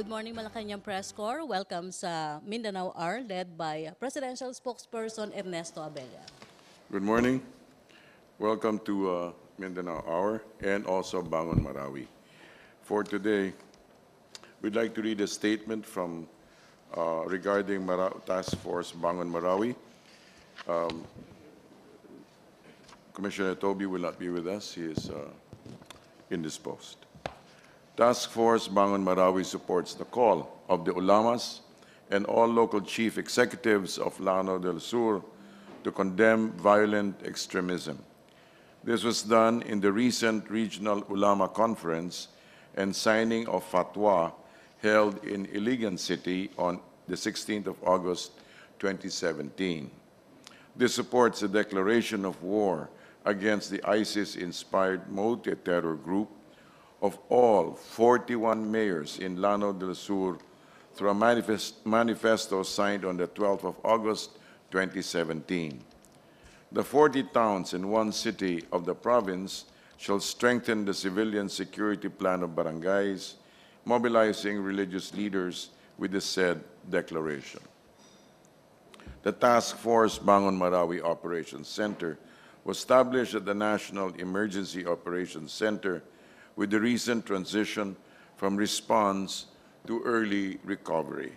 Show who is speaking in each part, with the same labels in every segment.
Speaker 1: Good morning, Malacañang Press Corps. Welcome sa Mindanao Hour, led by Presidential Spokesperson Ernesto Abella.
Speaker 2: Good morning. Welcome to Mindanao Hour and also Bangon Marawi. For today, we'd like to read a statement from regarding Task Force Bangon Marawi. Commissioner Toby will not be with us. He is indisposed. Task Force Bangon Marawi supports the call of the ulamas and all local chief executives of Lanao del Sur to condemn violent extremism. This was done in the recent Regional Ulama Conference and signing of fatwa held in Iligan City on the 16th of August 2017. This supports the declaration of war against the ISIS-inspired multi-terror group of all 41 mayors in Lanao del Sur through a manifesto signed on the 12th of August 2017. The 40 towns in one city of the province shall strengthen the civilian security plan of barangays, mobilizing religious leaders with the said declaration. The Task Force Bangon Marawi Operations Center was established at the National Emergency Operations Center with the recent transition from response to early recovery.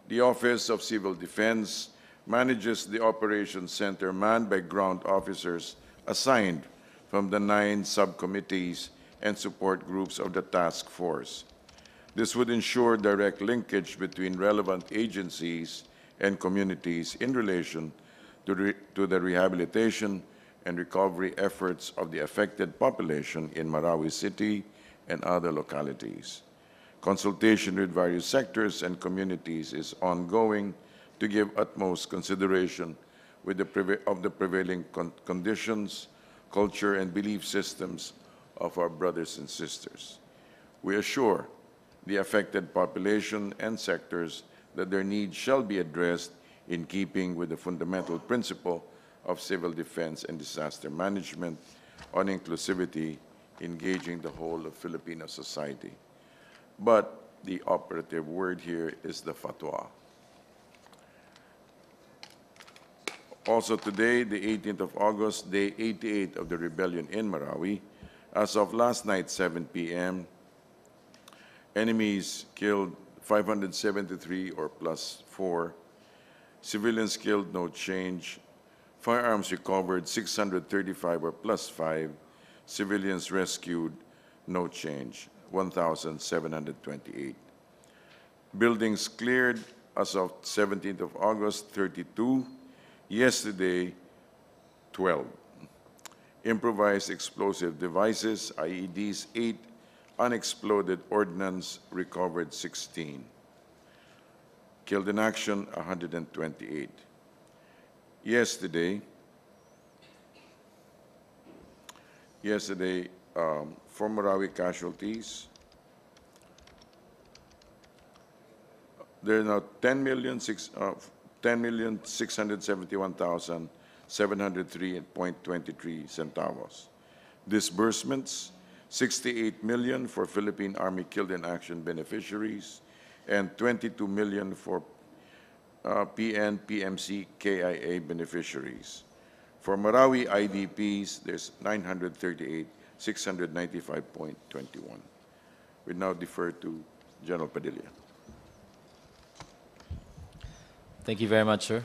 Speaker 2: The Office of Civil Defense manages the Operations Center manned by ground officers assigned from the 9 subcommittees and support groups of the task force. This would ensure direct linkage between relevant agencies and communities in relation to the rehabilitation and recovery efforts of the affected population in Marawi City and other localities. Consultation with various sectors and communities is ongoing to give utmost consideration of the prevailing conditions, culture, and belief systems of our brothers and sisters. We assure the affected population and sectors that their needs shall be addressed in keeping with the fundamental principle of civil defense and disaster management on inclusivity, engaging the whole of Filipino society. But the operative word here is the fatwa. Also today, the 18th of August, day 88 of the rebellion in Marawi, as of last night, 7 p.m., enemies killed 573 or plus 4, civilians killed, no change, firearms recovered 635 or plus 5, civilians rescued, no change, 1,728. Buildings cleared as of 17th of August, 32, yesterday, 12. Improvised explosive devices, IEDs, 8, unexploded ordnance recovered 16. Killed in action, 128. Yesterday, for Marawi casualties, there are now 10,671,703.23 centavos. Disbursements, 68 million for Philippine Army killed in action beneficiaries and 22 million for PN, PMC, KIA beneficiaries. For Marawi IDPs, there's 938, 695.21. We now defer to General Padilla.
Speaker 3: Thank you very much, sir.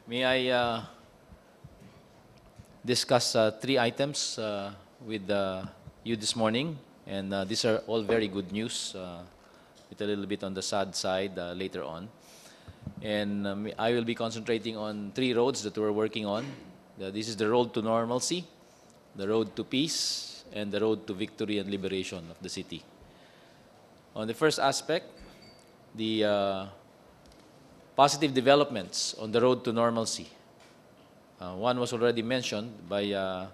Speaker 3: May I discuss 3 items with you this morning? And these are all very good news, with a little bit on the sad side later on. And I will be concentrating on 3 roads that we're working on. This is the road to normalcy, the road to peace, and the road to victory and liberation of the city. On the first aspect, the positive developments on the road to normalcy. One was already mentioned by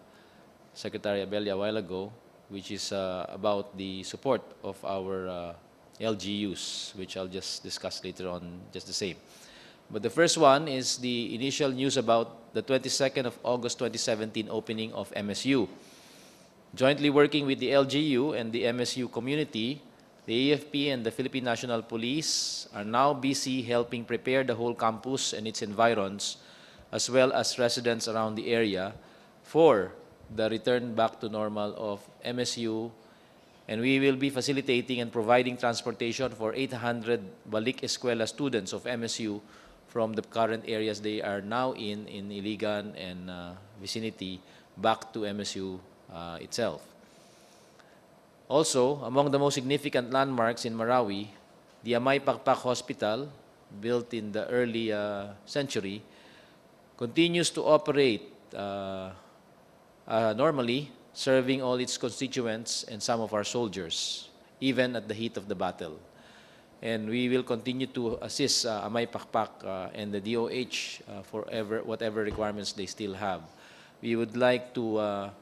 Speaker 3: Secretary Abella a while ago, which is about the support of our LGUs, which I'll just discuss later on just the same. But the first one is the initial news about the 22nd of August 2017 opening of MSU. Jointly working with the LGU and the MSU community, the AFP and the Philippine National Police are now busy helping prepare the whole campus and its environs, as well as residents around the area, for the return back to normal of MSU, and we will be facilitating and providing transportation for 800 Balik Eskwela students of MSU from the current areas they are now in Iligan and vicinity, back to MSU itself. Also, among the most significant landmarks in Marawi, the Amay Pakpak Hospital, built in the early century, continues to operate normally, serving all its constituents and some of our soldiers, even at the heat of the battle. And we will continue to assist Amay Pakpak and the DOH for whatever requirements they still have. We would like to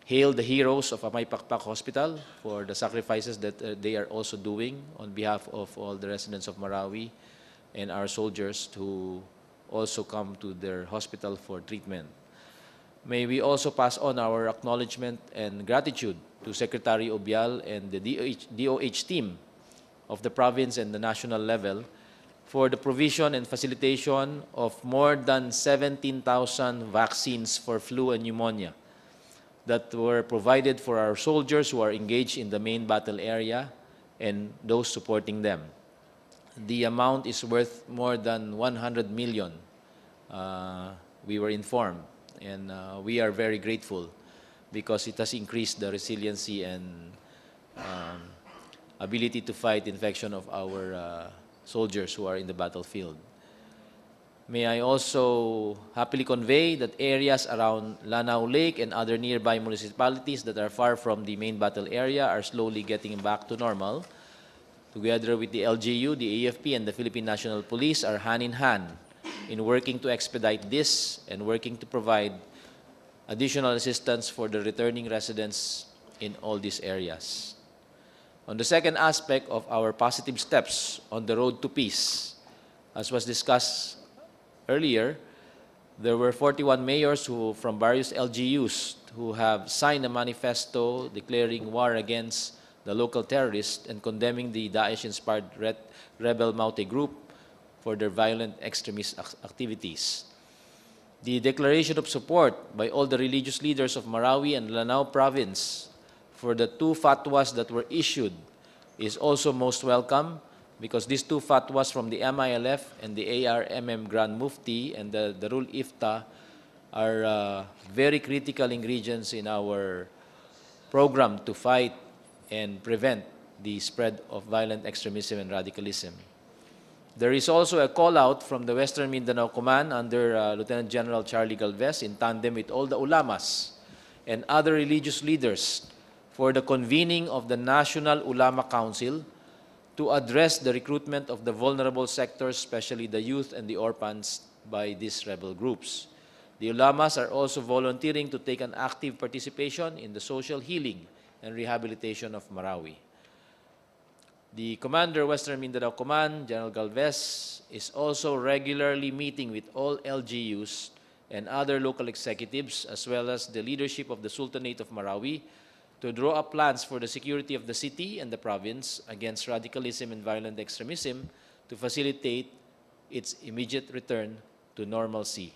Speaker 3: hail the heroes of Amay Pakpak Hospital for the sacrifices that they are also doing on behalf of all the residents of Marawi and our soldiers who also come to their hospital for treatment. May we also pass on our acknowledgement and gratitude to Secretary Obial and the DOH team of the province and the national level for the provision and facilitation of more than 17,000 vaccines for flu and pneumonia that were provided for our soldiers who are engaged in the main battle area and those supporting them. The amount is worth more than 100 million, we were informed, and we are very grateful because it has increased the resiliency and ability to fight infection of our soldiers who are in the battlefield. May I also happily convey that areas around Lanao Lake and other nearby municipalities that are far from the main battle area are slowly getting back to normal. Together with the LGU, the AFP, and the Philippine National Police are hand in hand in working to expedite this and working to provide additional assistance for the returning residents in all these areas. On the second aspect of our positive steps on the road to peace, as was discussed earlier, there were 41 mayors from various LGUs who have signed a manifesto declaring war against the local terrorists and condemning the Daesh-inspired rebel Maute group for their violent extremist activities. The declaration of support by all the religious leaders of Marawi and Lanao province for the two fatwas that were issued is also most welcome, because these two fatwas from the MILF and the ARMM Grand Mufti and the Darul Ifta are very critical ingredients in our program to fight and prevent the spread of violent extremism and radicalism. There is also a call out from the Western Mindanao Command under Lieutenant General Charlie Galvez in tandem with all the ulamas and other religious leaders for the convening of the National Ulama Council to address the recruitment of the vulnerable sectors, especially the youth and the orphans, by these rebel groups. The ulamas are also volunteering to take an active participation in the social healing and rehabilitation of Marawi. The Commander, Western Mindanao Command, General Galvez, is also regularly meeting with all LGUs and other local executives, as well as the leadership of the Sultanate of Marawi, to draw up plans for the security of the city and the province against radicalism and violent extremism to facilitate its immediate return to normalcy.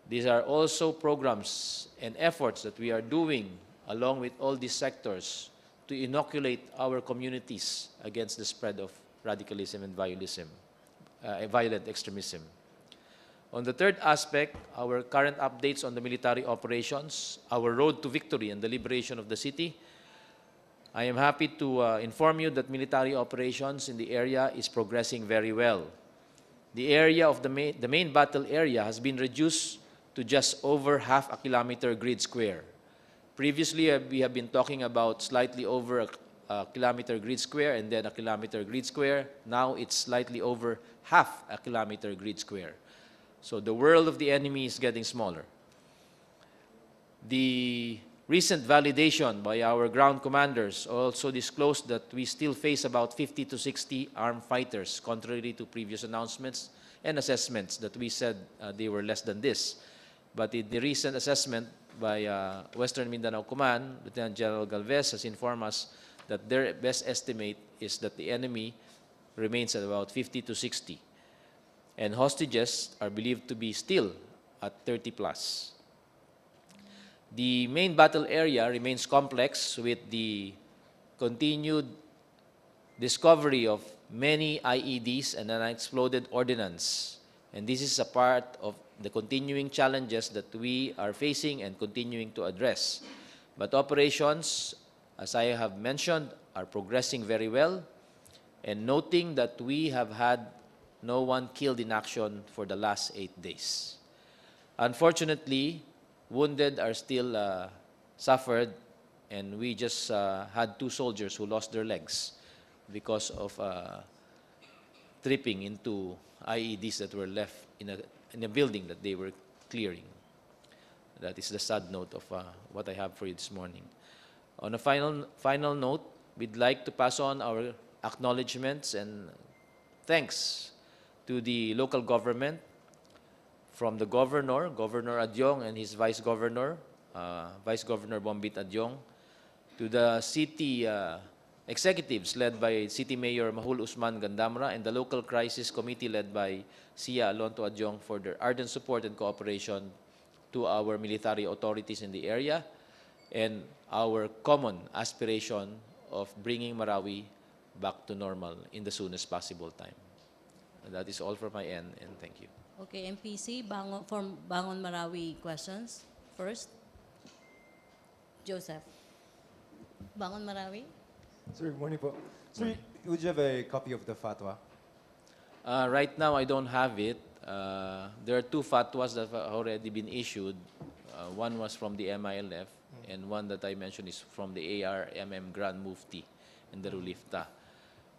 Speaker 3: These are also programs and efforts that we are doing along with all these sectors to inoculate our communities against the spread of radicalism and violent extremism. On the third aspect, our current updates on the military operations, our road to victory and the liberation of the city, I am happy to inform you that military operations in the area is progressing very well. The area of the main battle area has been reduced to just over half a kilometer grid square. Previously, we have been talking about slightly over a kilometer grid square and then a kilometer grid square. Now it's slightly over half a kilometer grid square. So the world of the enemy is getting smaller. The recent validation by our ground commanders also disclosed that we still face about 50 to 60 armed fighters, contrary to previous announcements and assessments that we said they were less than this. But in the recent assessment, by Western Mindanao Command, Lieutenant General Galvez has informed us that their best estimate is that the enemy remains at about 50 to 60, and hostages are believed to be still at 30 plus. The main battle area remains complex with the continued discovery of many IEDs and unexploded ordnance. And this is a part of the continuing challenges that we are facing and continuing to address. But operations, as I have mentioned, are progressing very well, and noting that we have had no one killed in action for the last 8 days. Unfortunately, wounded are still suffered, and we just had 2 soldiers who lost their legs because of tripping into IEDs that were left in a building that they were clearing. That is the sad note of what I have for you this morning. On a final note, we'd like to pass on our acknowledgements and thanks to the local government, from the governor, Governor Adyong and his Vice Governor, Vice Governor Bombit Adyong, to the city executives led by City Mayor Mahul Usman Gandamra and the local crisis committee led by Sia Alonto Adyong for their ardent support and cooperation to our military authorities in the area and our common aspiration of bringing Marawi back to normal in the soonest possible time. And that is all from my end, and thank you.
Speaker 1: Okay, MPC, from Bangon Marawi questions. First, Joseph. Bangon Marawi?
Speaker 4: Sir, good morning po. Sir, would you have a copy of the fatwa?
Speaker 3: Right now, I don't have it. There are 2 fatwas that have already been issued. One was from the MILF, and one that I mentioned is from the ARMM Grand Mufti in the Rulifta.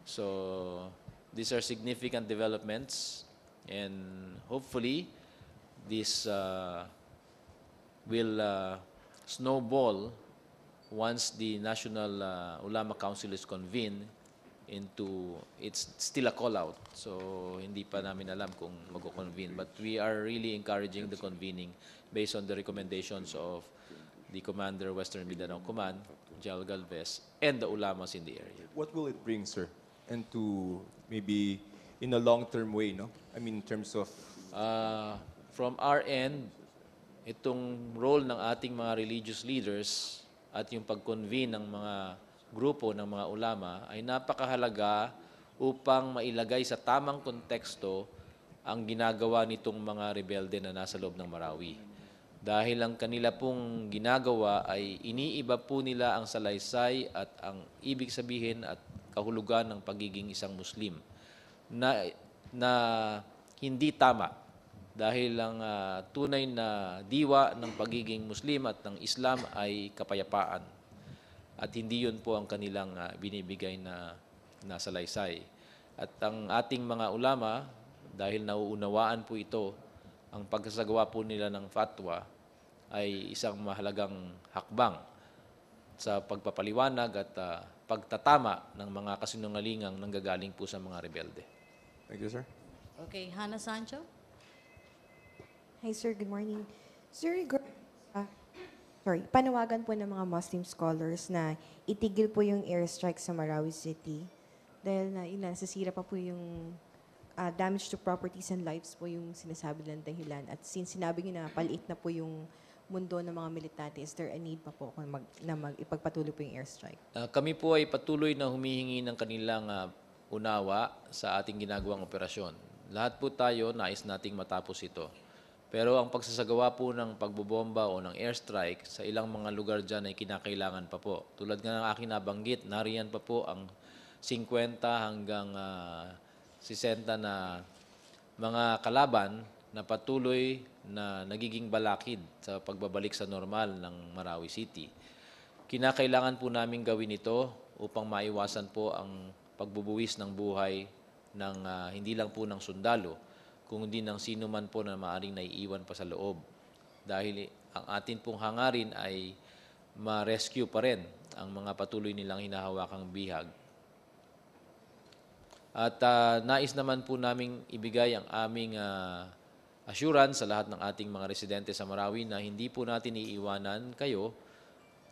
Speaker 3: So these are significant developments, and hopefully this will snowball once the National Ulama Council is convened into, it's still a call-out. So hindi pa namin alam kung mag-convene. But we are really encouraging the convening based on the recommendations of the Commander, Western Mindanao Command, General Galvez, and the ulamas in the area.
Speaker 4: What will it bring, sir? And to maybe in a long-term way, no? I mean, in terms of...
Speaker 3: From our end, itong role ng ating mga religious leaders at yung pag-convene ng mga grupo ng mga ulama ay napakahalaga upang mailagay sa tamang konteksto ang ginagawa nitong mga rebelde na nasa loob ng Marawi. Dahil ang kanila pong ginagawa ay iniiba po nila ang salaysay at ang ibig sabihin at kahulugan ng pagiging isang Muslim na hindi tama. Dahil ang tunay na diwa ng pagiging Muslim at ng Islam ay kapayapaan. At hindi yun po ang kanilang binibigay na salaysay. At ang ating mga ulama, dahil nauunawaan po ito, ang pagsasagawa po nila ng fatwa ay isang mahalagang hakbang sa pagpapaliwanag at pagtatama ng mga kasinungalingang nanggagaling po sa mga rebelde.
Speaker 4: Thank you, sir.
Speaker 1: Okay, Hannah Sancho?
Speaker 5: Hi, sir. Good morning. Sir, panawagan po ng mga Muslim scholars na itigil po yung airstrike sa Marawi City dahil nasasira pa po yung damage to properties and lives po yung sinasabi nilang dahilan. At since sinabi niyo na paliit na po yung mundo ng mga militante, is there a need pa po na ipagpatuloy po yung airstrike?
Speaker 3: Kami po ay patuloy na humihingi ng kanilang unawa sa ating ginagawang operasyon. Lahat po tayo nais nating matapos ito. Pero ang pagsasagawa po ng pagbobomba o ng airstrike sa ilang mga lugar dyan ay kinakailangan pa po. Tulad nga ng aking nabanggit, nariyan pa po ang 50 hanggang 60 na mga kalaban na patuloy na nagiging balakid sa pagbabalik sa normal ng Marawi City. Kinakailangan po namin gawin ito upang maiwasan po ang pagbubuwis ng buhay ng hindi lang po ng sundalo, kung hindi ng sino man po na maaaring naiiwan pa sa loob. Dahil ang atin pong hangarin ay ma-rescue pa rin ang mga patuloy nilang hinahawakang bihag. At nais naman po naming ibigay ang aming assurance sa lahat ng ating mga residente sa Marawi na hindi po natin iiwanan kayo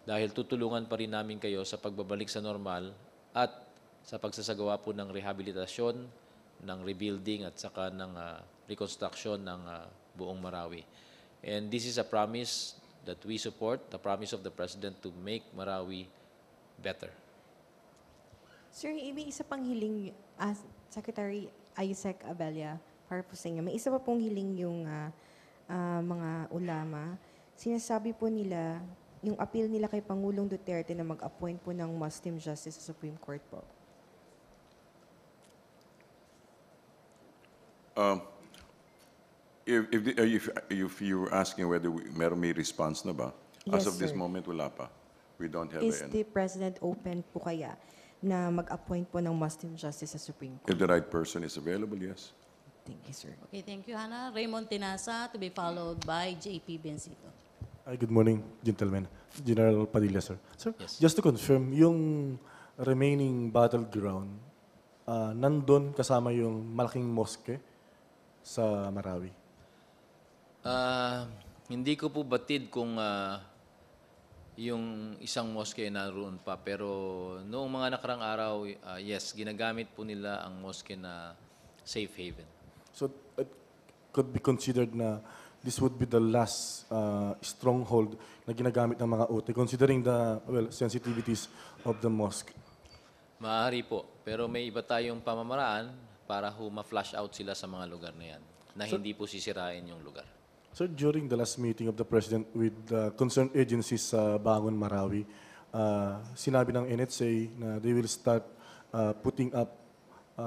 Speaker 3: dahil tutulungan pa rin namin kayo sa pagbabalik sa normal at sa pagsasagawa po ng rehabilitasyon, ng rebuilding at saka ng reconstruction ng buong Marawi. And this is a promise that we support, the promise of the President to make Marawi better.
Speaker 5: Sir, may isa pang hiling, Secretary Isaac Abella, para po sa inyo. May isa pa pong hiling yung mga ulama. Sinasabi po nila, yung appeal nila kay Pangulong Duterte na mag-appoint po ng Muslim Justice sa Supreme Court po.
Speaker 2: If you're asking whether may response na ba, as
Speaker 5: Yes,
Speaker 2: of this
Speaker 5: sir.
Speaker 2: moment, wala pa. We don't have
Speaker 5: Is
Speaker 2: any.
Speaker 5: the President open po kaya na mag-appoint po ng Muslim Justice sa Supreme
Speaker 2: If
Speaker 5: Court?
Speaker 2: the right person is available, yes.
Speaker 5: Thank you, sir.
Speaker 1: Okay, thank you, Hannah. Raymond Tinasa, to be followed by JP Bencito.
Speaker 6: Hi, good morning, gentlemen. General Padilla, sir. Sir,
Speaker 1: Yes.
Speaker 6: just to confirm, yung remaining battleground, nandun kasama yung malaking mosque sa Marawi.
Speaker 3: Hindi ko po batid kung yung isang mosque ay naroon pa. Pero noong mga nakarang araw, yes, ginagamit po nila ang mosque na safe haven.
Speaker 6: So, it could be considered na this would be the last stronghold na ginagamit ng mga OT, considering the sensitivities of the mosque.
Speaker 3: Maaari po. Pero may iba tayong pamamaraan para ma-flush out sila sa mga lugar na yan na hindi po sisirain yung lugar.
Speaker 6: Sir, during the last meeting of the President with the concerned agencies sa Bangon Marawi, sinabi ng NHA na they will start putting up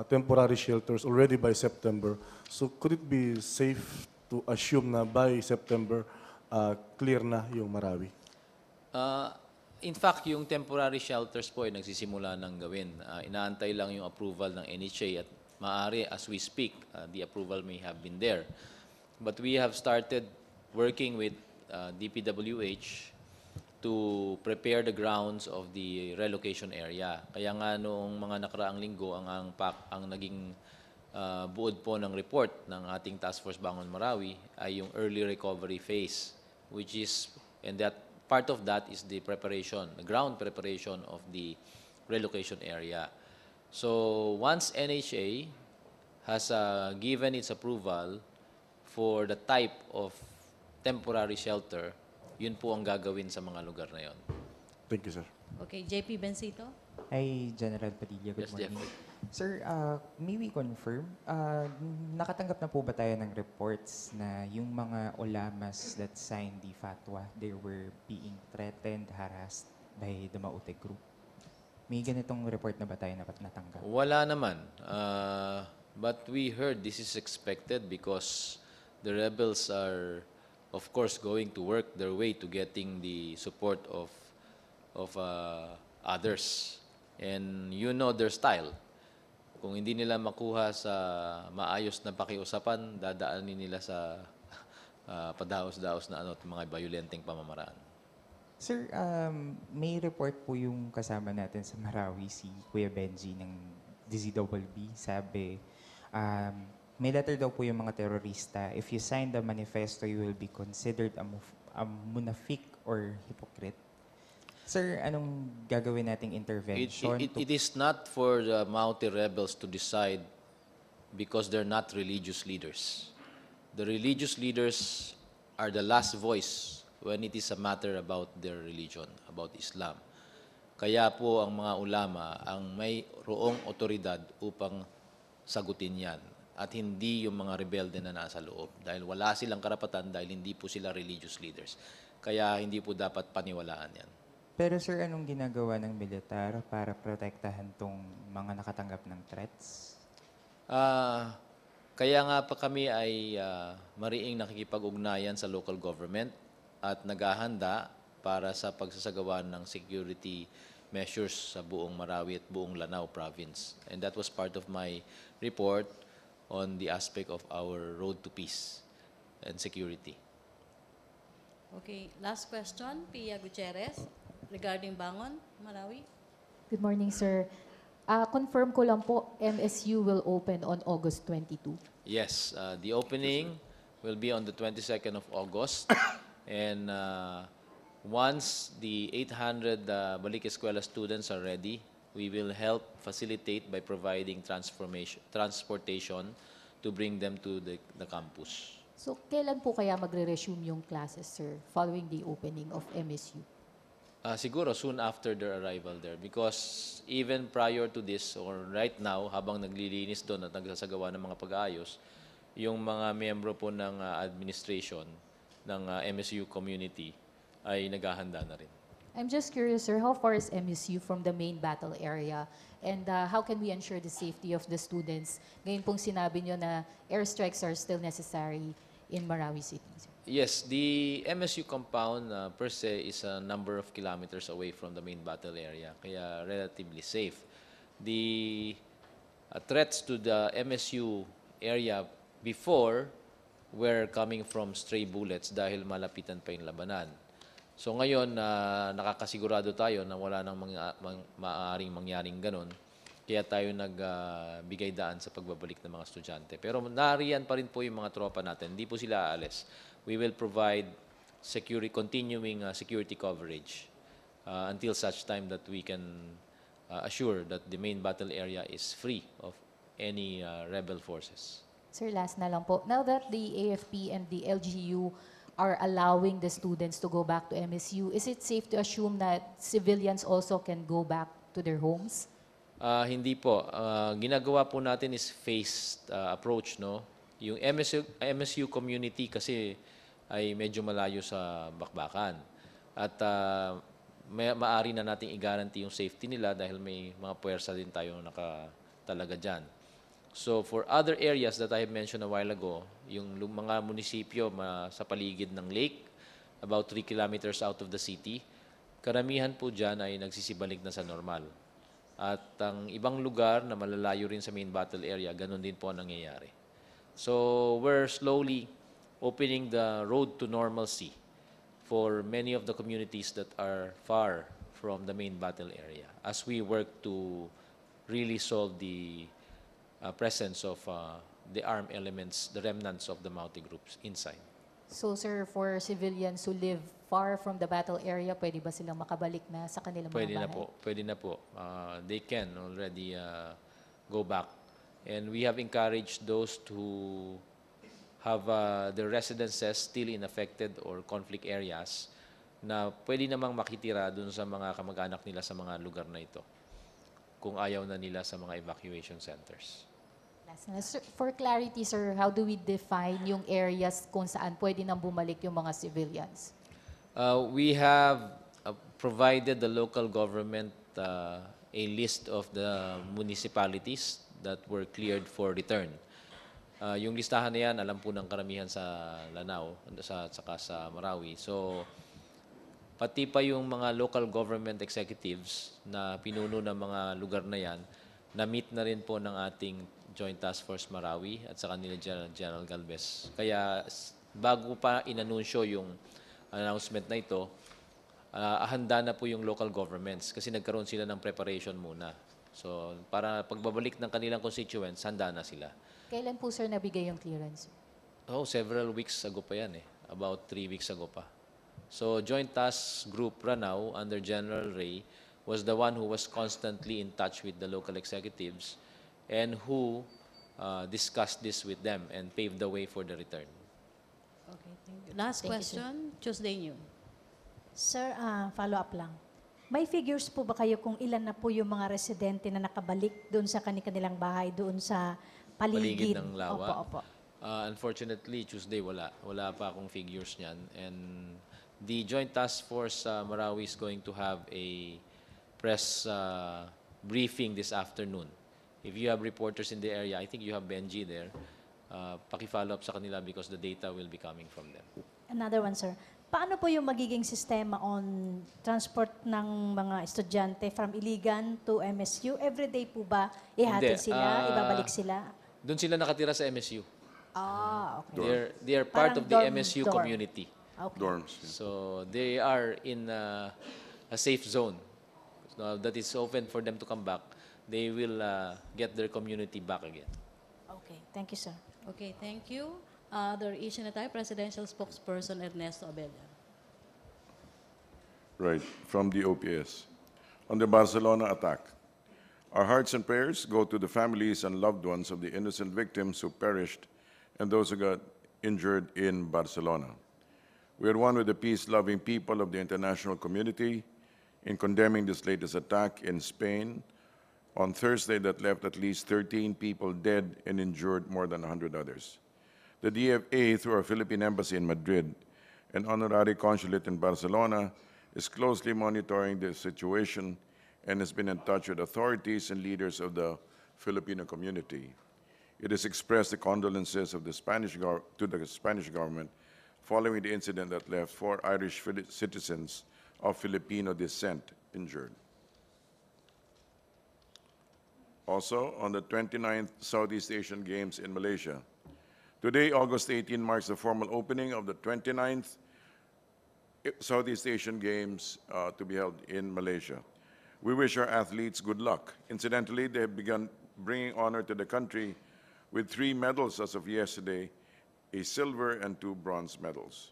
Speaker 6: temporary shelters already by September. So could it be safe to assume na by September, clear na yung Marawi?
Speaker 3: In fact, yung temporary shelters po ay nagsisimula ng gawin. Inaantay lang yung approval ng NHA at maaari as we speak, the approval may have been there. But we have started working with DPWH to prepare the grounds of the relocation area. Kaya nga noong mga nakaraang linggo, ang naging buod po ng report ng ating Task Force Bangon Marawi ay yung early recovery phase, which is, and that part of that is the preparation, the ground preparation of the relocation area. So once NHA has given its approval for the type of temporary shelter, yun po ang gagawin sa mga lugar na yon.
Speaker 6: Thank you, sir.
Speaker 1: Okay, JP Bencito.
Speaker 7: Hi, General Padilla. Good
Speaker 3: Yes,
Speaker 7: morning.
Speaker 3: Jeff.
Speaker 7: Sir, may we confirm, nakatanggap na po ba tayo ng reports na yung mga ulamas that signed the fatwa, they were being threatened, harassed by the Maute group? May ganitong report na ba tayo natanggap?
Speaker 3: Wala naman. But we heard this is expected because the rebels are, of course, going to work their way to getting the support of others. And you know their style. Kung hindi nila makuha sa maayos na pakiusapan, dadaanin nila sa padaos-daos na mga violenteng pamamaraan.
Speaker 7: Sir, may report po yung kasama natin sa Marawi, si Kuya Benji ng DZWB. Sabi, may letter daw po yung mga terorista. If you sign the manifesto, you will be considered a munafik or hypocrite. Sir, anong gagawin nating intervention?
Speaker 3: It is not for the Maute rebels to decide because they're not religious leaders. The religious leaders are the last voice when it is a matter about their religion, about Islam. Kaya po ang mga ulama ang may roong otoridad upang sagutin yan at hindi yung mga rebelde na nasa loob dahil wala silang karapatan dahil hindi po sila religious leaders. Kaya hindi po dapat paniwalaan yan.
Speaker 7: Pero sir, anong ginagawa ng militar para protektahan tong mga nakatanggap ng threats?
Speaker 3: Kaya nga pa kami ay mariing nakikipag-ugnayan sa local government at naghahanda para sa pagsasagawa ng security measures sa buong Marawi at buong Lanao province. And that was part of my report on the aspect of our road to peace and security.
Speaker 1: Okay, last question, Pia Gutierrez, regarding Bangon, Marawi.
Speaker 8: Good morning, sir. Confirm ko lang po, MSU will open on August 22.
Speaker 3: Yes, the opening will be on the 22nd of August. And once the 800 Balik Eskwela students are ready, we will help facilitate by providing transportation to bring them to the campus.
Speaker 8: So, kailan po kaya magre-resume yung classes, sir, following the opening of MSU?
Speaker 3: Siguro soon after their arrival there, because even prior to this or right now, habang naglilinis doon at nagsasagawa ng mga pag-aayos, yung mga miyembro po ng administration ng MSU community ay naghahanda na rin.
Speaker 8: I'm just curious, sir, how far is MSU from the main battle area? And how can we ensure the safety of the students? Ngayon pong sinabi nyo na airstrikes are still necessary in Marawi City, sir.
Speaker 3: Yes, the MSU compound per se is a number of kilometers away from the main battle area, kaya relatively safe. The threats to the MSU area before were coming from stray bullets dahil malapitan pa yung labanan. So ngayon, nakakasigurado tayo na wala nang maaaring mangyaring ganun, kaya tayo nagbigay daan sa pagbabalik ng mga estudyante. Pero nariyan pa rin po yung mga tropa natin, hindi po sila aalis. We will provide continuing security coverage until such time that we can assure that the main battle area is free of any rebel forces.
Speaker 8: Sir, last na lang po. Now that the AFP and the LGU are allowing the students to go back to MSU, is it safe to assume that civilians also can go back to their homes?
Speaker 3: Hindi po. Ginagawa po natin is phased approach, no? Yung MSU community kasi ay medyo malayo sa bakbakan. At maaari na nating i-guarantee yung safety nila dahil may mga puwersa din tayo nakatalaga dyan. So for other areas that I have mentioned a while ago, yung mga munisipyo sa paligid ng lake, about 3 kilometers out of the city, karamihan po dyan ay nagsisibalik na sa normal. At ang ibang lugar na malalayo rin sa main battle area, ganun din po ang nangyayari. So we're slowly opening the road to normalcy for many of the communities that are far from the main battle area as we work to really solve the presence of the armed elements, the remnants of the Maute groups inside.
Speaker 8: So, sir, for civilians who live far from the battle area, pwede ba silang makabalik na sa kanilang mga bahay?
Speaker 3: Pwede na po. They can already go back. And we have encouraged those to have their residences still in affected or conflict areas na pwede namang makitira dun sa mga kamag-anak nila sa mga lugar na ito kung ayaw na nila sa mga evacuation centers.
Speaker 8: Sir, for clarity, sir, how do we define yung areas kung saan pwede nang bumalik yung mga civilians?
Speaker 3: We have provided the local government a list of the municipalities that were cleared for return. Yung listahan na yan, alam po ng karamihan sa Lanao, saka sa Marawi. So, pati pa yung mga local government executives na pinuno ng mga lugar na yan, na-meet na rin po ng ating Joint Task Force Marawi at sa kanila General Galvez. Kaya bago pa inanunsyo yung announcement na ito, handa na po yung local governments kasi nagkaroon sila ng preparation muna. So, para pagbabalik ng kanilang constituents, handa na sila.
Speaker 8: Kailan po, sir, nabigay yung clearance?
Speaker 3: Several weeks ago pa yan eh. About 3 weeks ago pa. So, Joint Task Group Ranao under General Ray was the one who was constantly in touch with the local executives and who discussed this with them and paved the way for the return.
Speaker 1: Okay, thank you. Last question, Tuesday New.
Speaker 9: Sir, follow-up lang. May figures po ba kayo kung ilan na po yung mga residente na nakabalik doon sa kanilang bahay, doon sa paligid?
Speaker 3: Ng Lawa?
Speaker 9: Opo, opo.
Speaker 3: Unfortunately, Tuesday wala. Wala pa akong figures niyan. And the Joint Task Force Marawi is going to have a press briefing this afternoon. If you have reporters in the area, I think you have Benji there, paki-follow up sa kanila because the data will be coming from them.
Speaker 9: Another one, sir. Paano po yung magiging sistema on transport ng mga estudyante from Iligan to MSU? Everyday po ba ihatid
Speaker 3: Hindi.
Speaker 9: sila, ibabalik sila?
Speaker 3: Doon sila nakatira sa MSU.
Speaker 9: Okay.
Speaker 3: They are part
Speaker 9: Parang
Speaker 3: of the
Speaker 9: dorm-
Speaker 3: MSU
Speaker 9: dorm.
Speaker 3: community.
Speaker 9: Okay.
Speaker 2: Dorms.
Speaker 3: So they are in a safe zone. So that is open for them to come back. They will get their community back again.
Speaker 9: Okay. Thank you, sir.
Speaker 1: Okay, thank you. Other issue na tayo, Presidential Spokesperson Ernesto Abella.
Speaker 2: Right, from the OPS. On the Barcelona attack, our hearts and prayers go to the families and loved ones of the innocent victims who perished and those who got injured in Barcelona. We are one with the peace-loving people of the international community in condemning this latest attack in Spain on Thursday that left at least 13 people dead and injured more than 100 others. The DFA, through our Philippine Embassy in Madrid and Honorary Consulate in Barcelona, is closely monitoring the situation and has been in touch with authorities and leaders of the Filipino community. It has expressed the condolences of the to the Spanish government following the incident that left 4 Irish citizens of Filipino descent injured. Also, on the 29th Southeast Asian Games in Malaysia, today, August 18, marks the formal opening of the 29th Southeast Asian Games to be held in Malaysia. We wish our athletes good luck. Incidentally, they have begun bringing honor to the country with 3 medals as of yesterday, a silver and 2 bronze medals.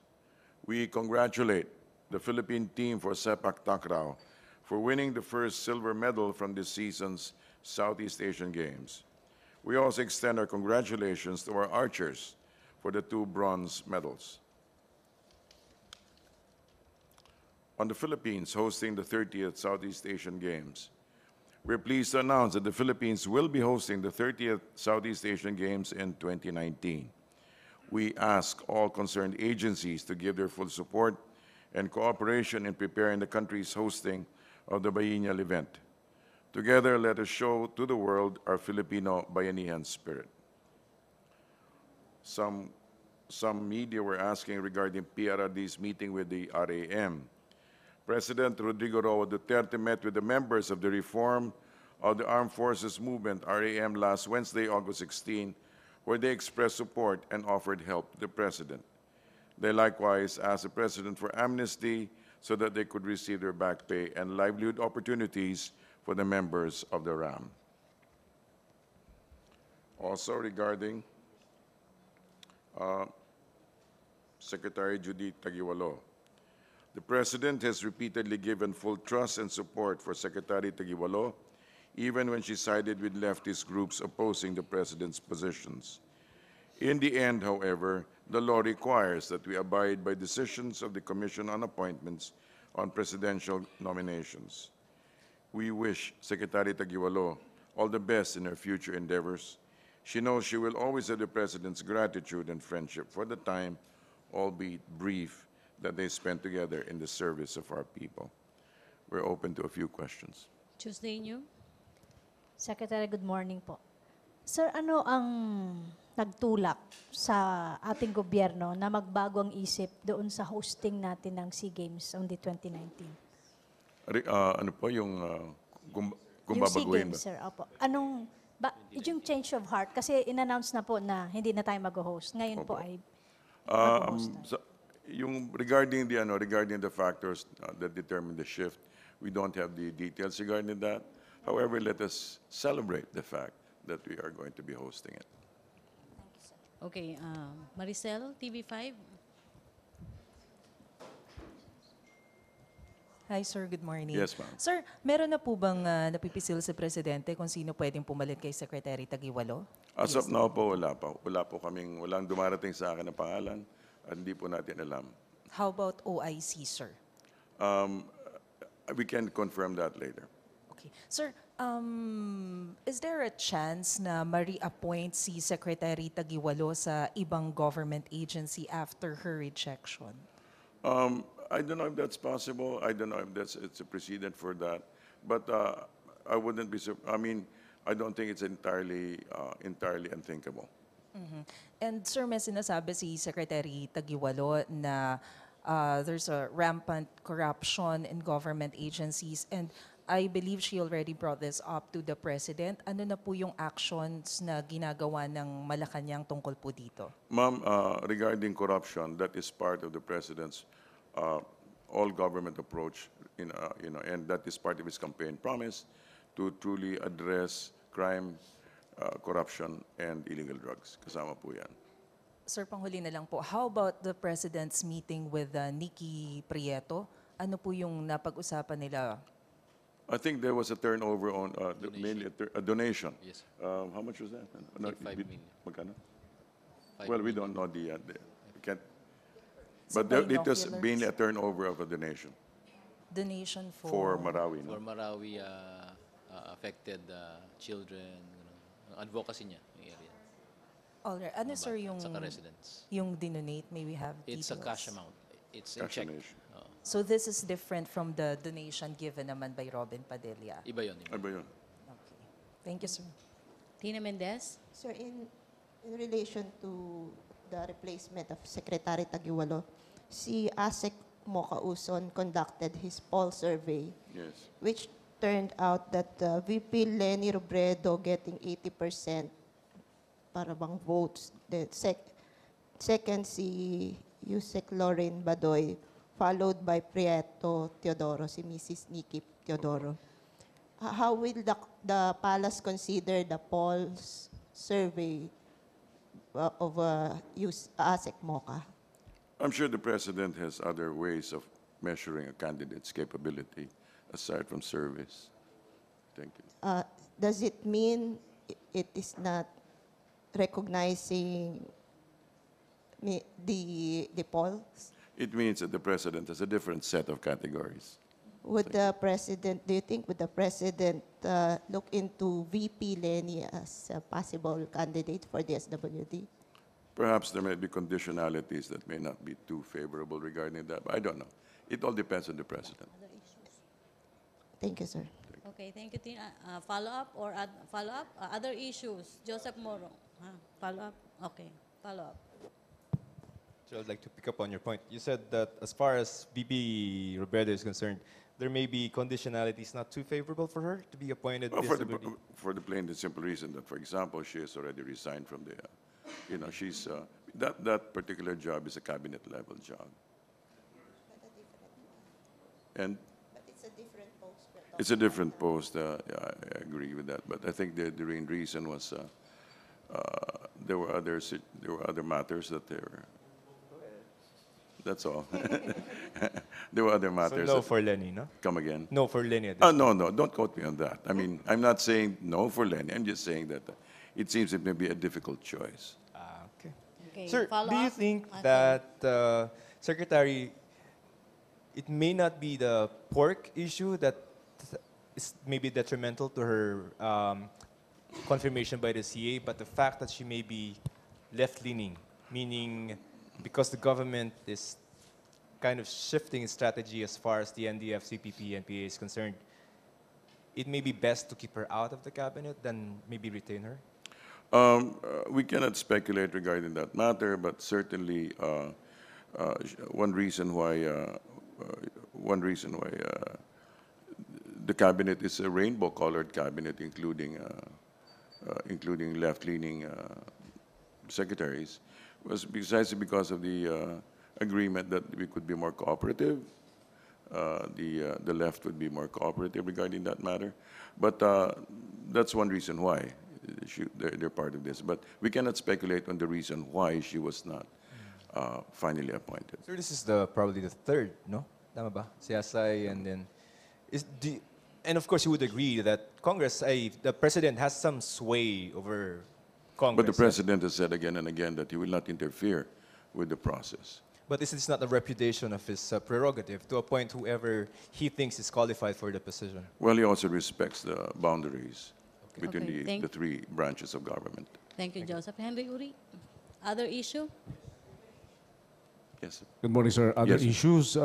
Speaker 2: We congratulate the Philippine team for Sepak Takraw for winning the first silver medal from this season's Southeast Asian Games. We also extend our congratulations to our archers for the 2 bronze medals. On the Philippines hosting the 30th Southeast Asian Games, we're pleased to announce that the Philippines will be hosting the 30th Southeast Asian Games in 2019. We ask all concerned agencies to give their full support and cooperation in preparing the country's hosting of the biennial event. Together, let us show to the world our Filipino bayanihan spirit. Some media were asking regarding PRRD's meeting with the RAM. President Rodrigo Roa Duterte met with the members of the Reform of the Armed Forces Movement, RAM, last Wednesday, August 16, where they expressed support and offered help to the President. They likewise asked the President for amnesty so that they could receive their back pay and livelihood opportunities for the members of the RAM. Also regarding Secretary Judith Taguiwalo, the President has repeatedly given full trust and support for Secretary Taguiwalo, even when she sided with leftist groups opposing the President's positions. In the end, however, the law requires that we abide by decisions of the Commission on Appointments on Presidential Nominations. We wish Secretary Taguiwalo all the best in her future endeavors. She knows she will always have the President's gratitude and friendship for the time, albeit brief, that they spent together in the service of our people. We're open to a few questions.
Speaker 1: Tuesday New.
Speaker 9: Secretary, good morning po. Sir, ano ang nagtulak sa ating gobyerno na magbago ang isip doon sa hosting natin ng SEA Games on the 2019?
Speaker 2: Ano po yung kung
Speaker 9: Yung SEA
Speaker 2: babaguhin
Speaker 9: Games,
Speaker 2: ba?
Speaker 9: sir, opo. Yung change of heart, kasi in-announce na po na hindi na tayo mag-host. Ngayon po ay mag-host tayo.
Speaker 2: Yung regarding the factors that determine the shift, we don't have the details regarding that. However, let us celebrate the fact that we are going to be hosting it.
Speaker 1: Okay, Maricel, TV5.
Speaker 10: Hi, sir. Good morning.
Speaker 2: Yes, ma'am.
Speaker 10: Sir, meron na po bang napipisil sa Presidente kung sino pwedeng pumalit kay Secretary Taguiwalo?
Speaker 2: As of now po, wala pa. Walang dumarating sa akin na pangalan at hindi po natin alam.
Speaker 10: How about OIC, sir?
Speaker 2: We can confirm that later.
Speaker 10: Okay. Sir, is there a chance na ma-reappoint si Secretary Taguiwalo sa ibang government agency after her rejection?
Speaker 2: I don't know if that's possible. I don't know if it's a precedent for that. But I wouldn't be. I don't think it's entirely unthinkable.
Speaker 10: Mhm. And sir, may sinasabi si Secretary Taguiwalo na there's a rampant corruption in government agencies, and I believe she already brought this up to the President. Ano na po yung actions na ginagawa ng Malacañang tungkol po dito?
Speaker 2: Ma'am, regarding corruption, that is part of the President's all-government approach, and that is part of his campaign promise to truly address crime, corruption, and illegal drugs. Kasama po yan.
Speaker 10: Sir, panghuli na lang po, how about the President's meeting with Nikki Prieto? Ano po yung napag-usapan nila?
Speaker 2: I think there was a turnover on, mainly a donation.
Speaker 3: Yes.
Speaker 2: How much was that?
Speaker 3: think 5 million.
Speaker 2: Magkano?
Speaker 3: 5
Speaker 2: Well, we
Speaker 3: million.
Speaker 2: don't know we can't,
Speaker 10: So
Speaker 2: but it was
Speaker 10: binoculars?
Speaker 2: mainly a turnover of a donation
Speaker 10: Donation
Speaker 2: for Marawi.
Speaker 3: For
Speaker 2: No?
Speaker 3: Marawi affected children, advocacy niya yung area.
Speaker 10: Alright. Ano, sir, yung,
Speaker 3: Saka residents.
Speaker 10: yung dinonate? May we have
Speaker 3: It's a
Speaker 10: details?
Speaker 3: cash amount. It's in
Speaker 2: Cash
Speaker 3: check.
Speaker 2: donation.
Speaker 3: Oo.
Speaker 10: So this is different from the donation given naman by Robin Padilla.
Speaker 3: Iba yun. Iba.
Speaker 2: Ano ba yun?
Speaker 10: Okay. Thank you, sir.
Speaker 1: Tina Mendez?
Speaker 11: Sir, in relation to the replacement of Secretary Taguiwalo, si ASEC Mocauson conducted his poll survey,
Speaker 2: Yes.
Speaker 11: which turned out that VP Lenny Robredo getting 80% para bang votes. The second si Yusek Lauren Badoy, followed by Prieto Teodoro, si Mrs. Nikki Teodoro. How will the palace consider the polls survey of ASEC Moca?
Speaker 2: I'm sure the president has other ways of measuring a candidate's capability aside from service. Thank you.
Speaker 11: Does it mean it is not recognizing the polls?
Speaker 2: It means that the president has a different set of categories.
Speaker 11: Would the president, do you think, would the president look into VP Lenny as a possible candidate for the SWD?
Speaker 2: Perhaps there may be conditionalities that may not be too favorable regarding that, but I don't know. It all depends on the president.
Speaker 1: Other issues?
Speaker 11: Thank you, sir.
Speaker 1: Okay, thank you, Tina. Follow-up or follow-up? Other issues? Joseph Moro. Follow-up? Okay, follow-up.
Speaker 4: So I'd like to pick up on your point. You said that as far as VP Robredo is concerned, there may be conditionalities not too favorable for her to be appointed SWD.
Speaker 2: For the plain and simple reason that, for example, she has already resigned from the, she's, that particular job is a cabinet level job. And
Speaker 11: But it's a different post.
Speaker 2: it's a different post, yeah, I agree with that, but I think the main reason was there were other matters that that's all. There were other
Speaker 4: So
Speaker 2: matters.
Speaker 4: no
Speaker 2: that-
Speaker 4: for Lenny, no?
Speaker 2: Come again?
Speaker 4: No for Lenny at this
Speaker 2: No, don't quote me on that. I mean, I'm not saying no for Lenny. I'm just saying that it seems it may be a difficult choice.
Speaker 4: Okay.
Speaker 1: Okay,
Speaker 4: Sir, do you
Speaker 1: follow-up?
Speaker 4: think
Speaker 1: Sorry.
Speaker 4: that, Secretary, it may not be the pork issue that is maybe detrimental to her confirmation by the CA, but the fact that she may be left-leaning, meaning because the government is kind of shifting its strategy as far as the NDF, CPP, and PA is concerned, it may be best to keep her out of the cabinet than maybe retain her?
Speaker 2: We cannot speculate regarding that matter, but certainly one reason why the cabinet is a rainbow-colored cabinet, including left-leaning secretaries, was precisely because of the agreement that we could be more cooperative. The left would be more cooperative regarding that matter. But that's one reason why they're part of this. But we cannot speculate on the reason why she was not finally appointed.
Speaker 4: Sir, this is probably the third, no? Tama ba? Si Asay and then... and of course, you would agree that the president has some sway over Congress.
Speaker 2: But the president has said again and again that he will not interfere with the process.
Speaker 4: But this is not a repudiation of his prerogative to appoint whoever he thinks is qualified for the position.
Speaker 2: Well, he also respects the boundaries between
Speaker 1: Okay,
Speaker 2: the three branches of government.
Speaker 1: Thank you, Joseph. Henry Uri? Other issue?
Speaker 2: Yes, sir.
Speaker 12: Good morning, sir. Other
Speaker 2: Yes, sir.
Speaker 12: issues,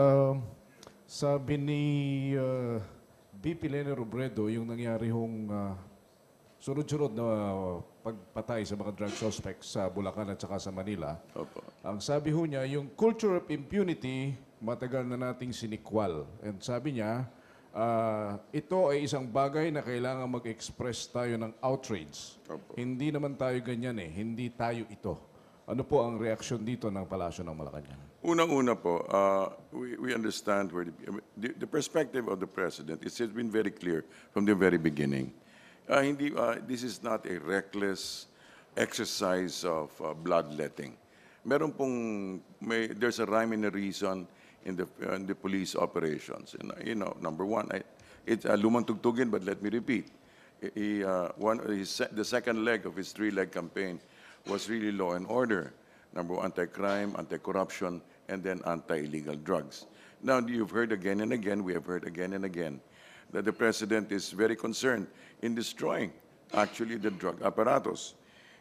Speaker 12: sabi ni VP Lenny Robredo, yung nangyari hong sunod-sunod na pagpatay sa mga drug suspects sa Bulacan at saka sa Manila.
Speaker 2: Opo.
Speaker 12: Ang sabi ho niya, yung culture of impunity, matagal na nating sinikwal. And sabi niya, ito ay isang bagay na kailangan mag-express tayo ng outrage.
Speaker 2: Opo.
Speaker 12: Hindi naman tayo ganyan hindi tayo ito. Ano po ang reaksyon dito ng Palasyo ng Malacañang?
Speaker 2: Unang-una po, we understand where the perspective of the president. It's been very clear from the very beginning. This is not a reckless exercise of bloodletting. there's a rhyme and a reason in the police operations. And, number one, it's lumang tugtugin, but let me repeat. The second leg of his three-leg campaign was really law and order. Number one, anti-crime, anti-corruption, and then anti-illegal drugs. Now, you've heard again and again, we have heard again and again, that the President is very concerned in destroying, actually, the drug apparatus.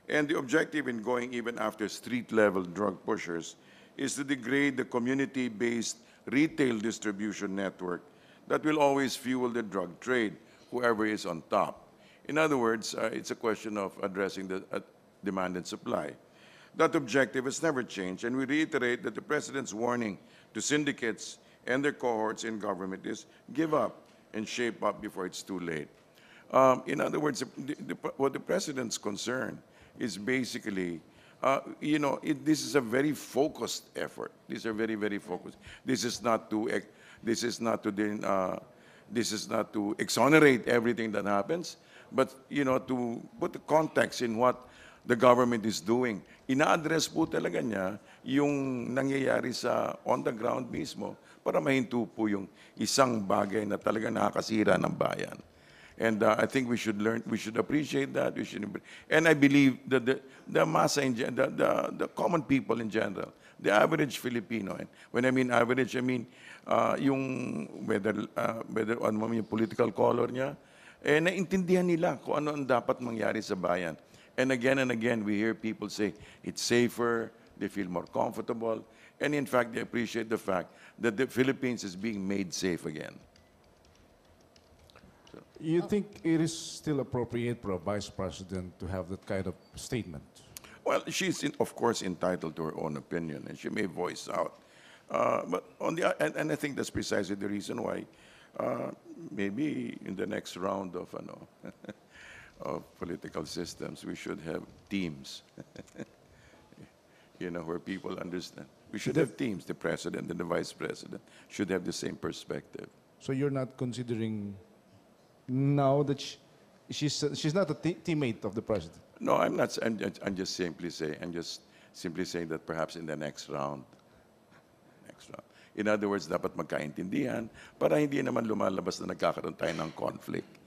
Speaker 2: And the objective in going even after street-level drug pushers is to degrade the community-based retail distribution network that will always fuel the drug trade, whoever is on top. In other words, it's a question of addressing the demand and supply. That objective has never changed, and we reiterate that the President's warning to syndicates and their cohorts in government is give up and shape up before it's too late. In other words, what the President's concern is basically, this is a very focused effort. These are very, very focused. This is not to exonerate everything that happens, but to put the context in what the government is doing. Ina-address po talaga niya yung nangyayari sa on the ground mismo para mahinto po yung isang bagay na talaga nakakasira ng bayan. And I think we should appreciate that. And I believe that the massa, the common people in general, the average Filipino, and when I mean average, I mean whether ano yung political color niya, naintindihan nila kung ano ang dapat mangyari sa bayan. And again, we hear people say, it's safer, they feel more comfortable, and in fact, they appreciate the fact that the Philippines is being made safe again.
Speaker 12: You think it is still appropriate for a vice president to have that kind of statement?
Speaker 2: Well, she's of course entitled to her own opinion, and she may voice out. But and I think that's precisely the reason why maybe in the next round of of political systems we should have teams. Where people understand. We should have teams. The president and the vice president should have the same perspective.
Speaker 12: So you're not considering now that she's not a teammate of the president?
Speaker 2: No, I'm not. I'm just simply saying that perhaps in the next round. In other words, dapat magkaintindihan para hindi naman lumalabas na nagkakaroon tayo ng conflict.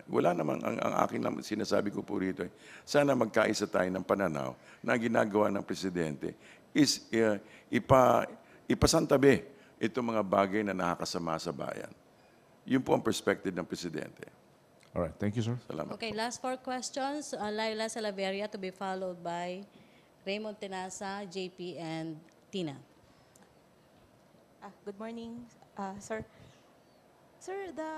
Speaker 2: Wala namang, ang akin lang sinasabi ko po rito, sana magkaisa tayo ng pananaw na ginagawa ng presidente is ipasantabi itong mga bagay na nakakasama sa bayan. Yun po ang perspective ng presidente.
Speaker 12: All right, thank you, sir.
Speaker 2: Salamat
Speaker 1: Okay,
Speaker 2: po.
Speaker 1: last 4 questions. Laila Salaveria to be followed by Raymond Tenasa, JP, and Tina.
Speaker 13: Good morning, sir. Sir, the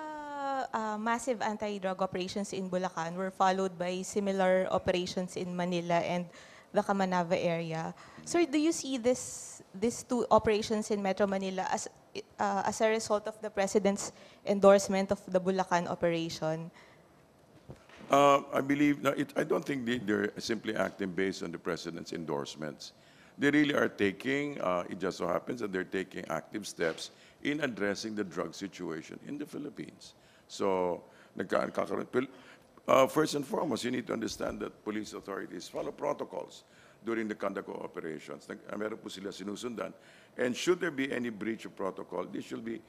Speaker 13: massive anti-drug operations in Bulacan were followed by similar operations in Manila and the Kamanava area. Sir, do you see these two operations in Metro Manila as a result of the President's endorsement of the Bulacan operation?
Speaker 2: I believe, I don't think they're simply acting based on the President's endorsements. They really are taking, it just so happens that they're taking active steps in addressing the drug situation in the Philippines. So, first and foremost, you need to understand that police authorities follow protocols during the conduct of operations. Meron po sila sinusundan. And should there be any breach of protocol, this should be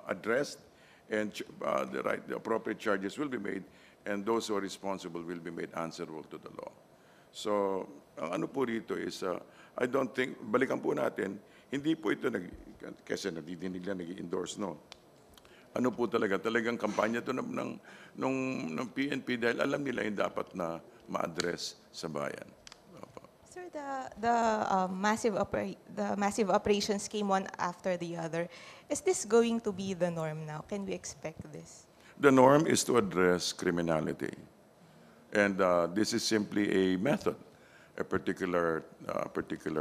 Speaker 2: addressed, and the appropriate charges will be made, and those who are responsible will be made answerable to the law. So, ang ano po rito is, I don't think, balikan po natin, hindi po ito, kasi nadidinig lang nag-endorse, no? Ano po talagang kampanya ito ng PNP dahil alam nila yung dapat na ma-address sa bayan.
Speaker 13: Sir, the massive operations came one after the other. Is this going to be the norm now? Can we expect this?
Speaker 2: The norm is to address criminality. And this is simply a method, a particular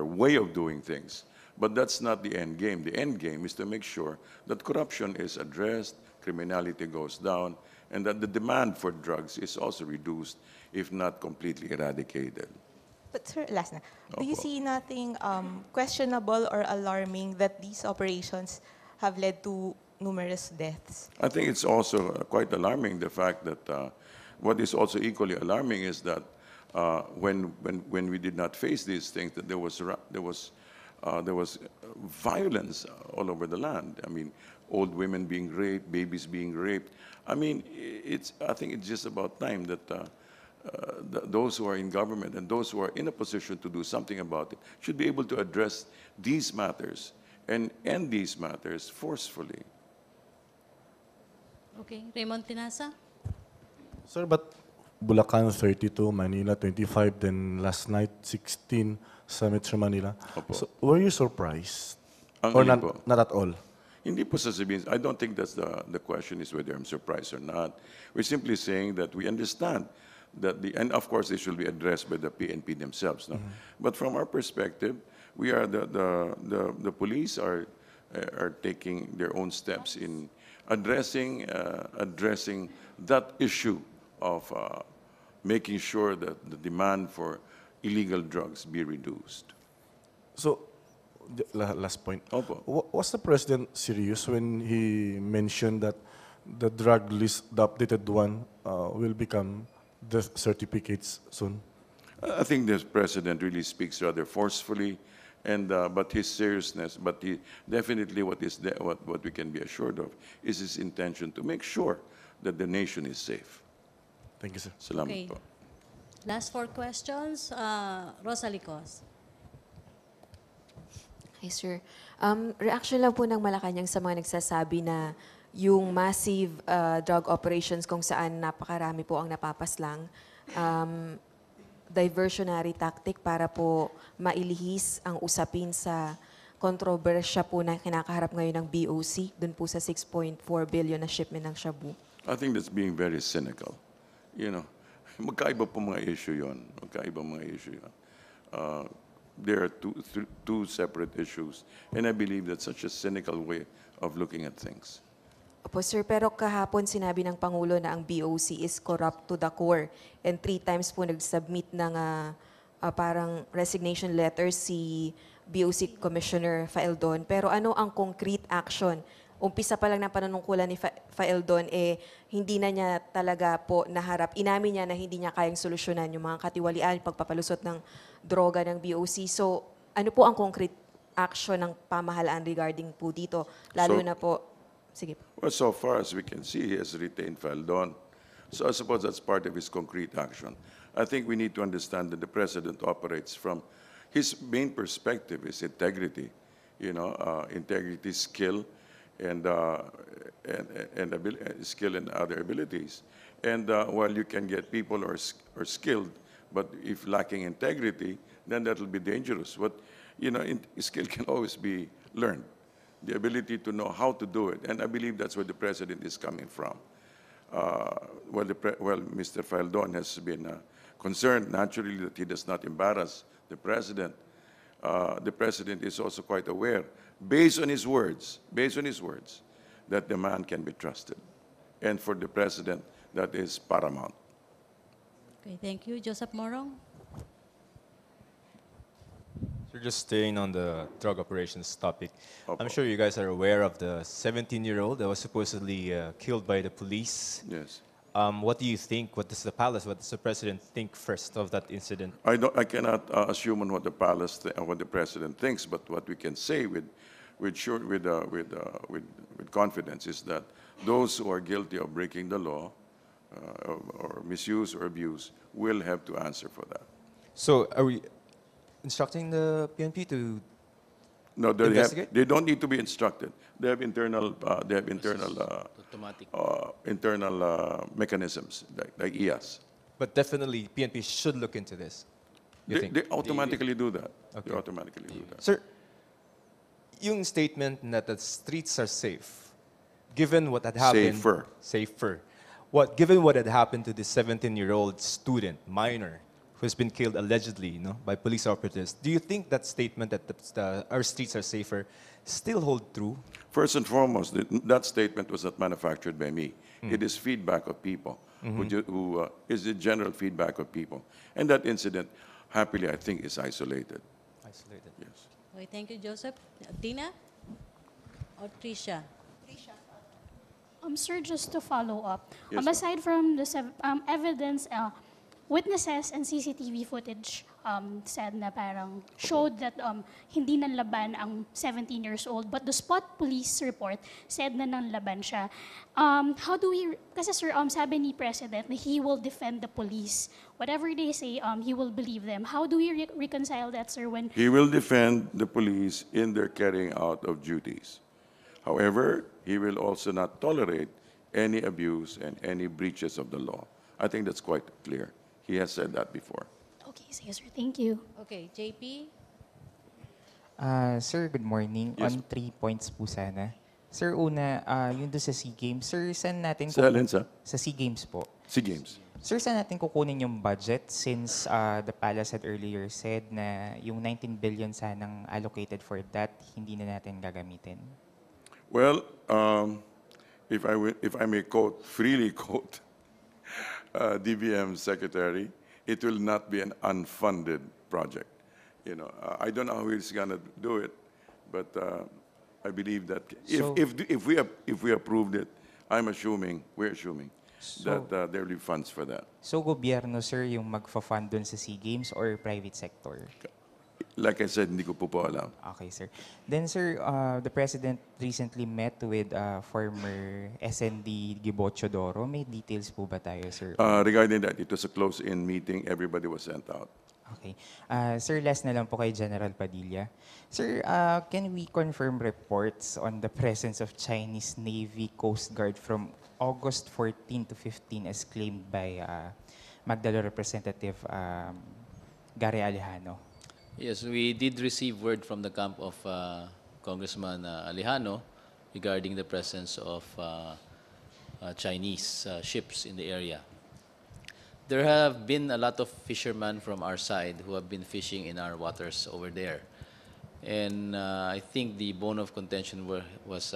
Speaker 2: way of doing things. But that's not the end game. The end game is to make sure that corruption is addressed, criminality goes down, and that the demand for drugs is also reduced, if not completely eradicated.
Speaker 13: But sir, last na. Do you see nothing questionable or alarming that these operations have led to numerous deaths?
Speaker 2: I think it's also quite alarming, the fact that what is also equally alarming is that when we did not face these things, that there was violence all over the land. I mean, old women being raped, babies being raped. I mean, I think it's just about time that those who are in government and those who are in a position to do something about it should be able to address these matters and end these matters forcefully.
Speaker 1: Okay, Raymond Tinasa?
Speaker 6: Sir, but Bulacan 32, Manila 25, then last night 16 sa Metro Manila.
Speaker 2: Opo.
Speaker 6: So, were you surprised?
Speaker 2: Ang
Speaker 6: Or
Speaker 2: alin
Speaker 6: not,
Speaker 2: po?
Speaker 6: not at all?
Speaker 2: Hindi po sasabihin, I don't think that's the question is whether I'm surprised or not. We're simply saying that we understand that and of course this will be addressed by the PNP themselves. No? But from our perspective, we are the police are taking their own steps in addressing that issue of making sure that the demand for illegal drugs be reduced.
Speaker 6: So, last point.
Speaker 2: Opo.
Speaker 6: Was the president serious when he mentioned that the drug list, the updated one, will become death certificates soon?
Speaker 2: I think the president really speaks rather forcefully, and but his seriousness, but he definitely what we can be assured of is his intention to make sure that the nation is safe.
Speaker 6: Thank you, sir.
Speaker 2: Salamat
Speaker 1: Okay.
Speaker 2: po.
Speaker 1: Last 4 questions, Rosalie Cos.
Speaker 14: Hi, sir. Reaction lang po ng Malacañang sa mga nagsasabi na yung massive drug operations kung saan napakarami po ang napapaslang, diversionary tactic para po mailihis ang usapin sa kontrobersya po na kinakaharap ngayon ng BOC, dun po sa 6.4 billion na shipment ng shabu.
Speaker 2: I think that's being very cynical. You know, magkaiba po mga issue yon. Magkaiba mga issue yon. There are two separate issues, and I believe that's such a cynical way of looking at things.
Speaker 14: Opo, sir, pero kahapon sinabi ng Pangulo na ang BOC is corrupt to the core and 3 times po nag-submit ng parang resignation letter si BOC Commissioner Faeldon. Pero ano ang concrete action? Umpisa pa lang ng panunungkulan ni Faeldon, hindi na niya talaga po naharap. Inamin niya na hindi niya kayang solusyonan yung mga katiwalian, pagpapalusot ng droga ng BOC. So, ano po ang concrete action ng pamahalaan regarding po dito? Lalo na po, sige po.
Speaker 2: Well, so far as we can see, he has retained Faeldon. So I suppose that's part of his concrete action. I think we need to understand that the president operates from his main perspective is integrity, integrity, skill, and skill and other abilities. And while you can get people who are skilled, but if lacking integrity, then that will be dangerous. Skill can always be learned. The ability to know how to do it, and I believe that's where the president is coming from. Mr. Faeldon has been concerned naturally that he does not embarrass the president. The president is also quite aware, based on his words, that the man can be trusted. And for the president, that is paramount.
Speaker 1: Okay, thank you. Joseph Morong?
Speaker 4: So just staying on the drug operations topic,
Speaker 2: Opo.
Speaker 4: I'm sure you guys are aware of the 17-year-old that was supposedly killed by the police.
Speaker 2: Yes.
Speaker 4: What do you think? What does the president think first of that incident?
Speaker 2: I cannot assume on what the what the president thinks, but what we can say with confidence is that those who are guilty of breaking the law or misuse or abuse will have to answer for that.
Speaker 4: So are we instructing the PNP to
Speaker 2: No,
Speaker 4: investigate?
Speaker 2: they don't need to be instructed. They have internal
Speaker 3: Automatic.
Speaker 2: internal mechanisms like EAS.
Speaker 4: But definitely PNP should look into this. You think?
Speaker 2: They automatically do that.
Speaker 4: Okay.
Speaker 2: They automatically do that.
Speaker 4: Sir, yung statement that the streets are safe, given what had happened...
Speaker 2: Safer.
Speaker 4: Given what had happened to this 17-year-old student, minor, who's been killed allegedly by police operatives, do you think that statement that our streets are safer still hold true?
Speaker 2: First and foremost, that statement was not manufactured by me. It is feedback of people, who is the general feedback of people. And that incident, happily, I think, is isolated.
Speaker 4: Isolated.
Speaker 2: Yes.
Speaker 1: Okay, thank you, Joseph. Tina? Or Tricia?
Speaker 15: Sir, just to follow up,
Speaker 2: Yes, ma'am.
Speaker 15: aside from the evidence witnesses and CCTV footage said na parang showed that hindi nanlaban ang 17 years old, but the spot police report said na nanlaban siya. How do we, kasi sir, sabi ni President na he will defend the police. Whatever they say, he will believe them. How do we reconcile that, sir, when
Speaker 2: He will defend the police in their carrying out of duties. However, he will also not tolerate any abuse and any breaches of the law. I think that's quite clear. He has said that before.
Speaker 15: Okay, sige sir, thank you.
Speaker 1: Okay, JP?
Speaker 7: Sir, good morning.
Speaker 2: Yes.
Speaker 7: On 3 points po sana. Sir, una, yung doon sa SEA Games. Sir, saan natin
Speaker 2: Sa alin, sa?
Speaker 7: Sa SEA Games po.
Speaker 2: SEA Games.
Speaker 7: Sir, saan natin kukunin yung budget since the palace had earlier said na yung 19 billion sanang allocated for that, hindi na natin gagamitin?
Speaker 2: Well, if I may quote, freely quote, DBM Secretary, it will not be an unfunded project. You know, I don't know how he's going to do it, but I believe that if we approved it, we're assuming that there will be funds for that.
Speaker 7: So, gobyerno, sir, yung magfa-fund dun sa SEA Games or private sector?
Speaker 2: Like I said, hindi ko po alam.
Speaker 7: Okay, sir. Then, sir, the President recently met with former SND Gibo Chodoro. May details po ba tayo, sir?
Speaker 2: Regarding that, it was a close-in meeting. Everybody was sent out.
Speaker 7: Okay. Sir, last na lang po kay General Padilla. Sir, can we confirm reports on the presence of Chinese Navy Coast Guard from August 14 to 15 as claimed by Magdalo Representative Gary Alejano?
Speaker 3: Yes, we did receive word from the camp of Congressman Alejano regarding the presence of Chinese ships in the area. There have been a lot of fishermen from our side who have been fishing in our waters over there. And I think the bone of contention was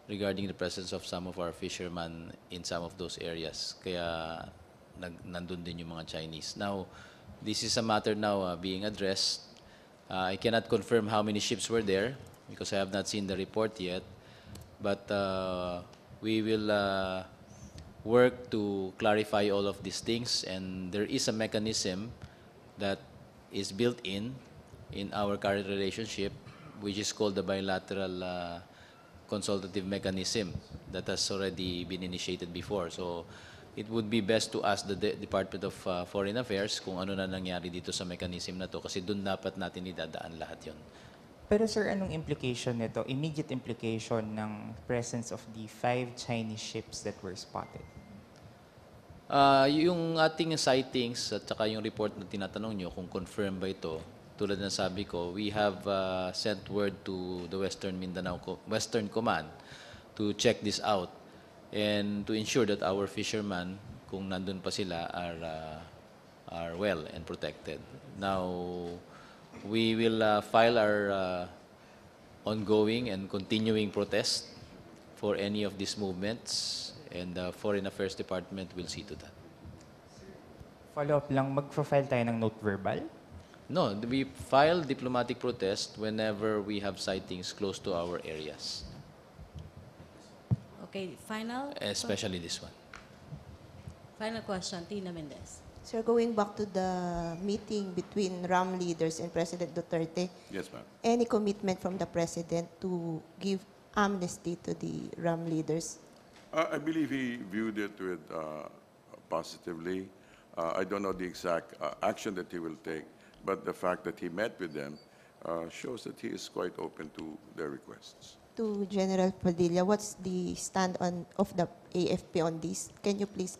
Speaker 3: regarding the presence of some of our fishermen in some of those areas. Kaya nandun din yung mga Chinese. Now, this is a matter now being addressed. I cannot confirm how many ships were there because I have not seen the report yet. But we will work to clarify all of these things, and there is a mechanism that is built in our current relationship, which is called the bilateral consultative mechanism that has already been initiated before. So it would be best to ask the Department of Foreign Affairs kung ano na nangyari dito sa mechanism na to kasi doon dapat natin idadaan lahat yon.
Speaker 7: Pero sir, anong implication nito? Immediate implication ng presence of the 5 Chinese ships that were spotted?
Speaker 3: Yung ating sightings at saka yung report na tinatanong nyo kung confirm ba ito, tulad na sabi ko, we have sent word to the Western Command to check this out and to ensure that our fishermen, kung nandun pa sila, are well and protected. Now, we will file our ongoing and continuing protest for any of these movements, and the Foreign Affairs Department will see to that.
Speaker 7: Follow-up lang, mag-file tayo ng note verbal?
Speaker 3: No, we file diplomatic protest whenever we have sightings close to our areas,
Speaker 1: Okay, final?
Speaker 3: especially this one.
Speaker 1: Final question, Tina Mendez.
Speaker 11: Sir, going back to the meeting between RAM leaders and President Duterte,
Speaker 2: Yes, ma'am.
Speaker 11: any commitment from the President to give amnesty to the RAM leaders?
Speaker 2: I believe he viewed it with positively. I don't know the exact action that he will take, but the fact that he met with them shows that he is quite open to their requests.
Speaker 11: To General Padilla, what's the stand of the AFP on this? Can you please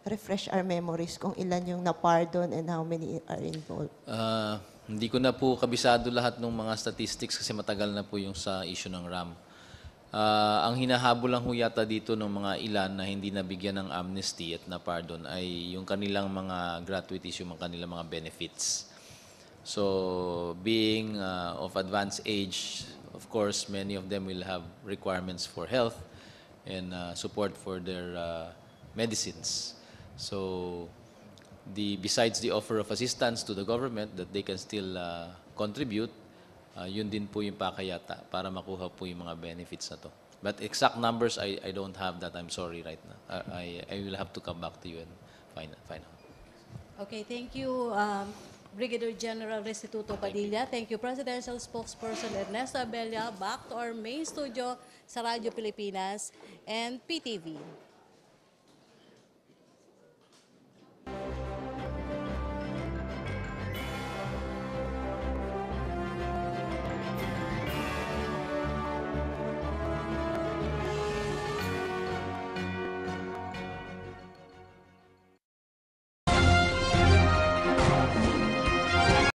Speaker 11: refresh our memories kung ilan yung na-pardon and how many are involved?
Speaker 3: Hindi ko na po kabisado lahat ng mga statistics kasi matagal na po yung sa issue ng RAM. Ang hinahabol lang ho yata dito ng mga ilan na hindi nabigyan ng amnesty at na pardon ay yung kanilang mga gratuities, yung kanilang mga benefits. So, being of advanced age, of course, many of them will have requirements for health and support for their medicines. So, besides the offer of assistance to the government that they can still contribute, yun din po yung pakayata para makuha po yung mga benefits na to. But exact numbers, I don't have that. I'm sorry right now. I will have to come back to you and find out.
Speaker 1: Okay, thank you, Brigadier General Restituto Padilla. Thank you, Presidential Spokesperson Ernesto Abella. Back to our main studio sa Radyo Pilipinas and PTV.